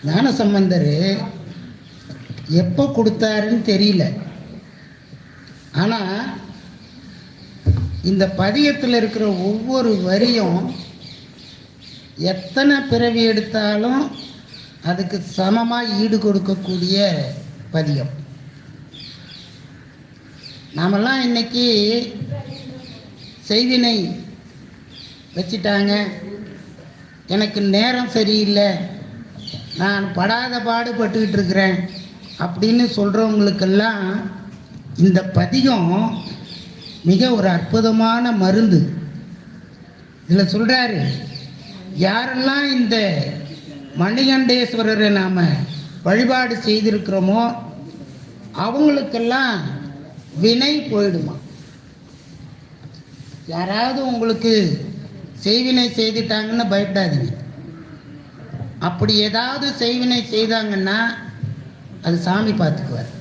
ஞானசம்பந்தர் எப்போ கொடுத்தாருன்னு தெரியல. ஆனால் இந்த பதியத்தில் இருக்கிற ஒவ்வொரு வரியும் எத்தனை பிறவி எடுத்தாலும் அதுக்கு சமமாக ஈடு கொடுக்கக்கூடிய பதியம். நாமெல்லாம் இன்னைக்கு செய்வினை வச்சிட்டாங்க, எனக்கு நேரம் சரியில்லை, நான் படாத பாடுபட்டுக்கிட்டு இருக்கிறேன் அப்படின்னு சொல்கிறவங்களுக்கெல்லாம் இந்த பதிகம் மிக ஒரு அற்புதமான மருந்து. இதில் சொல்கிறாரு, யாரெல்லாம் இந்த மணிகண்டேஸ்வரரை நாம் வழிபாடு செய்திருக்கிறோமோ அவங்களுக்கெல்லாம் வினை போயிடுமா. யாராவது உங்களுக்கு செய்வினை செய்துட்டாங்கன்னு பயப்படாதீங்க. அப்படி ஏதாவது செய்வினை செய்தாங்கன்னா அது சாமி பார்த்துக்குவார்.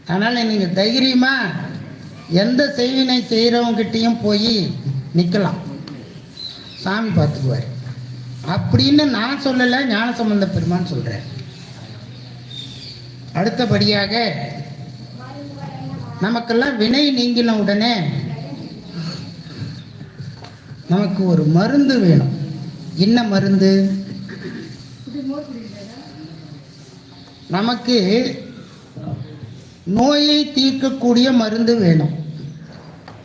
அதனால் நீங்கள் தைரியமாக எந்த செய்வினை செய்கிறவங்ககிட்டையும் போய் நிற்கலாம், சாமி பார்த்துக்குவார் அப்படின்னு நான் சொல்லலை, ஞானசம்பந்த பெருமான் சொல்கிறேன். அடுத்தபடியாக நமக்கெல்லாம் வினை நீங்கின உடனே நமக்கு ஒரு மருந்து வேணும். என்ன மருந்து? நமக்கு நோயை தீர்க்கக்கூடிய மருந்து வேணும்.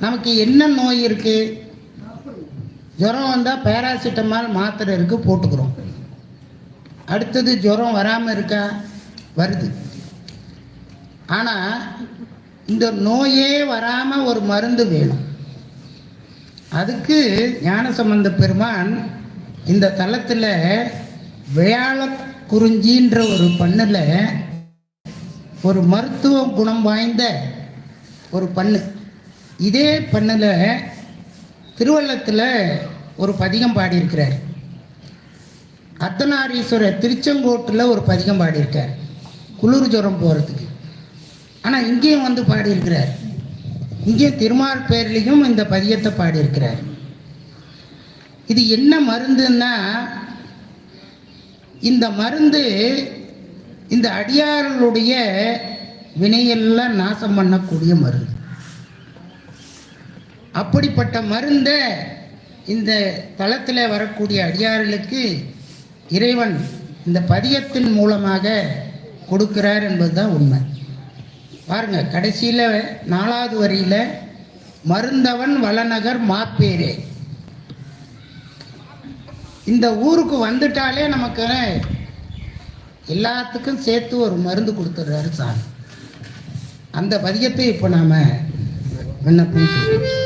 நமக்கு என்ன நோய் இருக்கு? ஜுரம் வந்தால் பேராசிட்டமால் மாத்திரை இருக்கு, போட்டுக்கிறோம். அடுத்தது ஜுரம் வராமல் இருக்கா? வருது. ஆனால் இந்த நோயே வராமல் ஒரு மருந்து வேணும். அதுக்கு ஞானசம்பந்த பெருமான் இந்த தலத்தில் வியாழ குறிஞ்சின்ற ஒரு பண்ணில் ஒரு மருத்துவ குணம் வாய்ந்த ஒரு பண்ணு. இதே பண்ணில் திருவள்ளத்தில் ஒரு பதிகம் பாடியிருக்கிறார். அர்த்தநாரீஸ்வரர் திருச்செங்கோட்டில் ஒரு பதிகம் பாடியிருக்கார் குளிர் ஜுரம் போகிறதுக்கு. ஆனால் இங்கேயும் வந்து பாடியிருக்கிறார். இங்கேயும் திருமால் பேர்லையும் இந்த பதியத்தை பாடியிருக்கிறார். இது என்ன மருந்துன்னா, இந்த மருந்து இந்த அடியார்களுடைய வினையெல்லாம் நாசம் பண்ணக்கூடிய மருந்து. அப்படிப்பட்ட மருந்தை இந்த தளத்தில் வரக்கூடிய அடியார்களுக்கு இறைவன் இந்த பதியத்தின் மூலமாக கொடுக்கிறார் என்பதுதான் உண்மை. பாருங்க, கடைசியில் 4வது வரியில் மருந்தவன் வளநகர் மாப்பேரே. இந்த ஊருக்கு வந்துட்டாலே நமக்கு எல்லாத்துக்கும் சேர்த்து ஒரு மருந்து கொடுத்துட்றாரு சாமி. அந்த பதியத்தை இப்போ நாம் விண்ணப்பம் செய்யணும்.